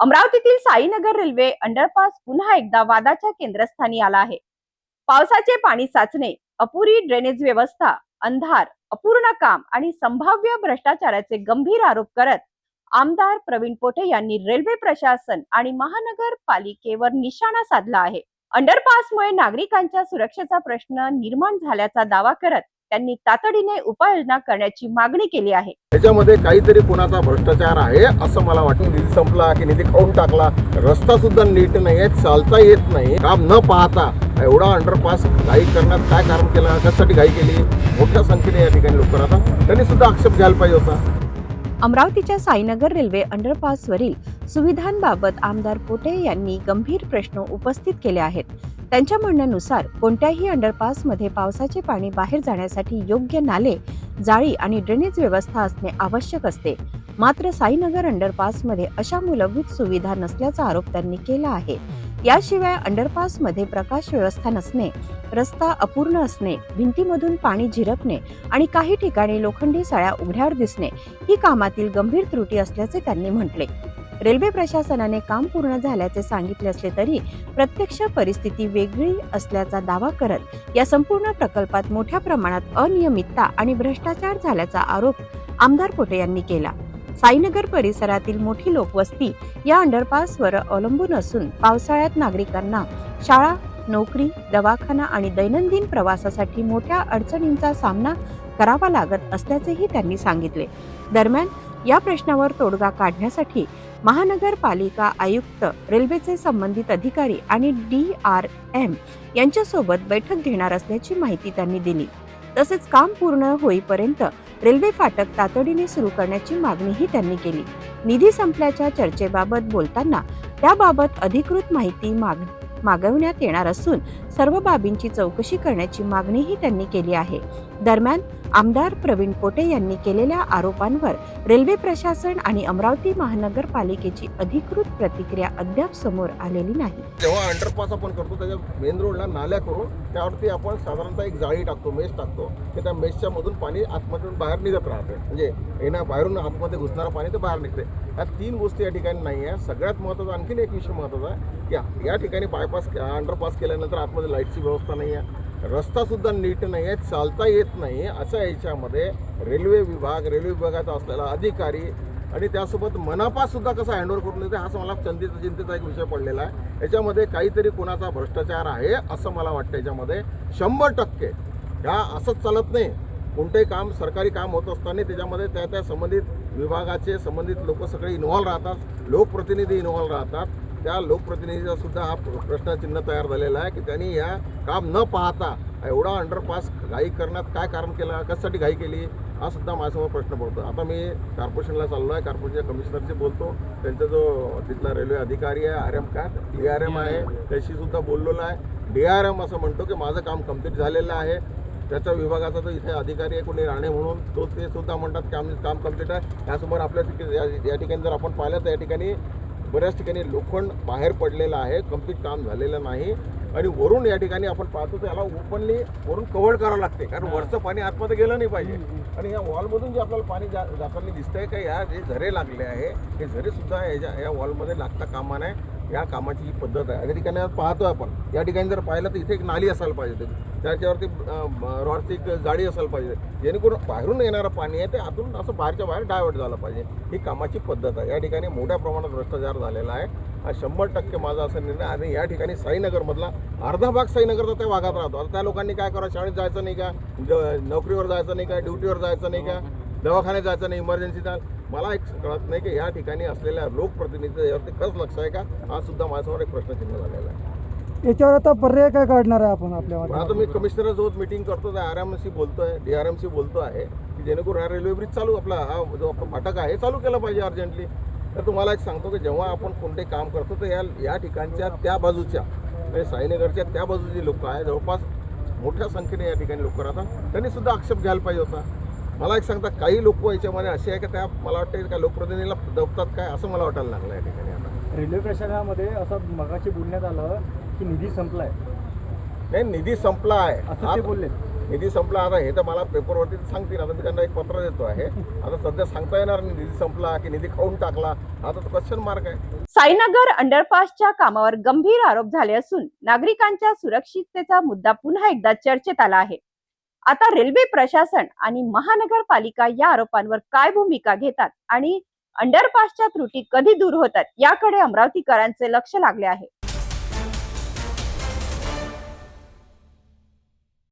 अमरावतीतील Sainagar railway underpass पुन्हा एकदा वादाच्या केंद्रस्थानी आला आहे. पावसाचे पाणी साचणे, अपुरी ड्रेनेज व्यवस्था, अंधार, अपूर्ण काम आणि संभाव्य भ्रष्टाचाराचे गंभीर आरोप करत आमदार प्रवीण पोटे यांनी रेल्वे प्रशासन आणि महानगरपालिकेवर निशाणा साधला आहे. अंडरपासमुळे नागरिकांच्या सुरक्षेचा प्रश्न निर्माण झाल्याचा दावा करत त्यांनी तातडीने उपाययोजना करण्याची मागणी केली आहे. त्याच्यामध्ये काहीतरी कोणाचा भ्रष्टाचार आहे असं मला वाटतं. निधी संपला की निधी खाऊन टाकला, रस्ता सुद्धा नीट नाही, चालता येत नाही, काम न पाहता एवढा अंडरपास घाई करण्यात काय कारण केलं, कशासाठी घाई केली, मोठ्या संख्येने या ठिकाणी लोक राहतात. त्यांनी सुद्धा आक्षेप घ्यायला पाहिजे होता. अमरावतीच्या साईनगर रेल्वे अंडरपासवरील सुविधांबाबत आमदार पोटे यांनी गंभीर प्रश्न उपस्थित केले आहेत. त्यांच्या म्हणण्यानुसार कोणत्याही अंडरपासमध्ये पावसाचे पाणी बाहेर जाण्यासाठी योग्य नाले, जाळी आणि ड्रेनेज व्यवस्था असणे आवश्यक असते. मात्र साईनगर अंडरपासमध्ये अशा मूलभूत सुविधा नसल्याचा आरोप त्यांनी केला आहे. याशिवाय अंडरपासमध्ये प्रकाश व्यवस्था नसणे, रस्ता अपूर्ण असणे, भिंतीमधून पाणी झिरपणे आणि काही ठिकाणी लोखंडी सळ्या उघड्यावर दिसणे ही कामातील गंभीर त्रुटी असल्याचे त्यांनी म्हटले. रेल्वे प्रशासनाने काम पूर्ण झाल्याचे सांगितले असले तरी प्रत्यक्ष परिस्थिती वेगळी असल्याचा दावा करत या संपूर्ण प्रकल्पात मोठ्या प्रमाणात अनियमितता आणि भ्रष्टाचार झाल्याचा आरोप आमदार पोटे यांनी केला. साईनगर परिसरातील मोठी लोकवस्ती या अंडरपासवर अवलंबून असून पावसाळ्यात नागरिकांना शाळा, नोकरी, दवाखाना आणि दैनंदिन प्रवासासाठी मोठ्या अडचणींचा सामना करावा लागत असल्याचेही त्यांनी सांगितले. दरम्यान या प्रश्नावर तोडगा काढण्यासाठी महानगरपालिका आयुक्त, रेल्वेचे संबंधित अधिकारी आणि DRM यांच्यासोबत बैठक घेणार असल्याची माहिती त्यांनी दिली. तसेच काम पूर्ण होईपर्यंत रेल्वे फाटक तातडीने सुरू करण्याची मागणीही त्यांनी केली. निधी संपल्याच्या चर्चेबाबत बोलताना त्याबाबत अधिकृत माहिती मागवण्यात येणार असून सर्व बाबींची चौकशी करण्याची मागणीही त्यांनी केली आहे. दरम्यान आमदार प्रवीण पोटे यांनी केलेल्या आरोपांवर रेल्वे प्रशासन आणि अमरावती महानगरपालिकेची अधिकृत प्रतिक्रिया अद्याप समोर आलेली नाही. जेव्हा अंडरपास आपण करतो त्याच्या मेन रोडला नाल्या करून त्यावरती आपण साधारणतः एक जाळी टाकतो, मेश टाकतो, की त्या मेशच्या मधून पाणी आतमधून बाहेर निघत राहते. म्हणजे बाहेरून आतमध्ये घुसणारं पाणी ते बाहेर निघते. या तीन गोष्टी या ठिकाणी नाही आहे. सगळ्यात महत्त्वाचा आणखीन एक विषय महत्त्वाचा आहे की या ठिकाणी बायपास अंडरपास केल्यानंतर आतमध्ये लाईटची व्यवस्था नाही आहे, रस्ता सुद्धा नीट नाही आहे, चालता येत नाही. अशा याच्यामध्ये रेल्वे विभागाचा असलेला अधिकारी आणि त्यासोबत मनपा सुद्धा कसा हँडओव्हर करून देते हा मला चिंतेचा एक विषय पडलेला आहे. याच्यामध्ये काहीतरी कोणाचा भ्रष्टाचार आहे असं मला वाटतं. याच्यामध्ये 100% ह्या असंच चालत नाही. कोणतेही काम, सरकारी काम होत असताना त्याच्यामध्ये त्या संबंधित विभागाचे संबंधित लोक सगळे इन्व्हॉल्व राहतात, लोकप्रतिनिधी इन्व्हॉल्व राहतात. त्या लोकप्रतिनिधीचा सुद्धा हा प्रश्नचिन्ह तयार झालेला आहे की त्यांनी या काम न पाहता एवढा अंडरपास घाई करण्यात काय कारण केलं, कशासाठी घाई केली हा सुद्धा माझ्यासमोर प्रश्न पडतो. आता मी कॉर्पोरेशनला चाललो आहे, कॉर्पोरेशनच्या कमिशनरशी बोलतो. त्यांचा जो तिथला रेल्वे अधिकारी आहे, DRM आहे, त्याशी सुद्धा बोललेला आहे. DRM असं म्हणतो की माझं काम कम्प्लीट झालेलं आहे. त्याच्या विभागाचा जो इथे अधिकारी आहे कोणी राणे म्हणून ते सुद्धा म्हणतात की काम कम्प्लीट आहे. त्यासमोर आपल्या या ठिकाणी जर आपण पाहिलं तर या ठिकाणी बऱ्याच ठिकाणी लोखंड बाहेर पडलेलं आहे, कम्प्लीट काम झालेलं नाही. आणि वरून या ठिकाणी आपण पाहतो तर याला ओपनली वरून कव्हर करावं लागते, कारण वरचं पाणी आतमध्ये गेलं नाही पाहिजे. आणि या वॉलमधून जे आपल्याला पाणी जाताना दिसतंय का या जे झरे लागले आहे हे झरे सुद्धा या वॉलमध्ये लागता कामा नये. या कामाची ही पद्धत आहे. या ठिकाणी पाहतोय आपण, या ठिकाणी जर पाहिलं तर इथे एक नाली असायला पाहिजे, त्याच्यावरती रॉडची एक जाळी असायला पाहिजे, जेणेकरून बाहेरून येणारं पाणी आहे ते आतून असं बाहेरच्या बाहेर डायव्हर्ट झालं पाहिजे. ही कामाची पद्धत आहे. या ठिकाणी मोठ्या प्रमाणात भ्रष्टाचार झालेला आहे. हा 100% माझा असा निर्णय. आणि या ठिकाणी साईनगरमधला अर्धा भाग साईनगरचा त्या भागात राहतो. आता त्या लोकांनी काय करावं, शाळेत जायचं नाही का, नोकरीवर जायचं नाही का, ड्युटीवर जायचं नाही का, दवाखान्यात जायचं नाही, इमर्जन्सीचा. मला एक कळत नाही की या ठिकाणी असलेल्या लोकप्रतिनिधी यावरती कसं लक्ष आहे का, हा सुद्धा माझ्यासमोर एक प्रश्नचिन्ह झालेला आहे. याच्यावर आता पर्याय काय काढणार आहे आपण आपल्या? आता मी कमिशनरसोबत मिटिंग करतो, RMशी बोलतोय, DRMशी बोलतो आहे की जेणेकरून हा रेल्वे ब्रिज चालू, आपला हा जो फाटक आहे चालू केला पाहिजे अर्जंटली. तर तुम्हाला एक सांगतो की जेव्हा आपण कोणतेही काम करतो तर या ठिकाणच्या त्या बाजूच्या म्हणजे साईनगरच्या त्या बाजूची लोक आहे, जवळपास मोठ्या संख्येने या ठिकाणी लोक राहतात. त्यांनी सुद्धा आक्षेप घ्यायला पाहिजे होता. मला एक सांगता काही लोक याच्यामध्ये असे आहे की त्या मला वाटतं का लोकप्रतिनिधीला दबतात काय असं मला वाटायला लागलं या ठिकाणी. आता रेल्वे प्रशासनामध्ये असं मगाशी बोलण्यात आलं की निधी संपलाय. नाही, निधी संपला आहे असं ते बोलले. निधी संपला आता हे तर मला पेपरवरती सांगतील. आता मी त्यांना एक पत्र देतो आहे. आता सध्या सांगता येणार नाही निधी संपला की निधी खाऊन टाकला, आता तो क्वेश्चन मार्क आहे. साईनगर अंडरपासच्या कामावर गंभीर आरोप झाले असून नागरिकांच्या सुरक्षिततेचा मुद्दा पुन्हा एकदा चर्चेत आला आहे. आता रेल्वे प्रशासन आणि महानगरपालिका या आरोपांवर काय भूमिका घेतात आणि अंडरपासच्या त्रुटी कधी दूर होतात याकडे अमरावतीकरांचे लक्ष लागले आहे.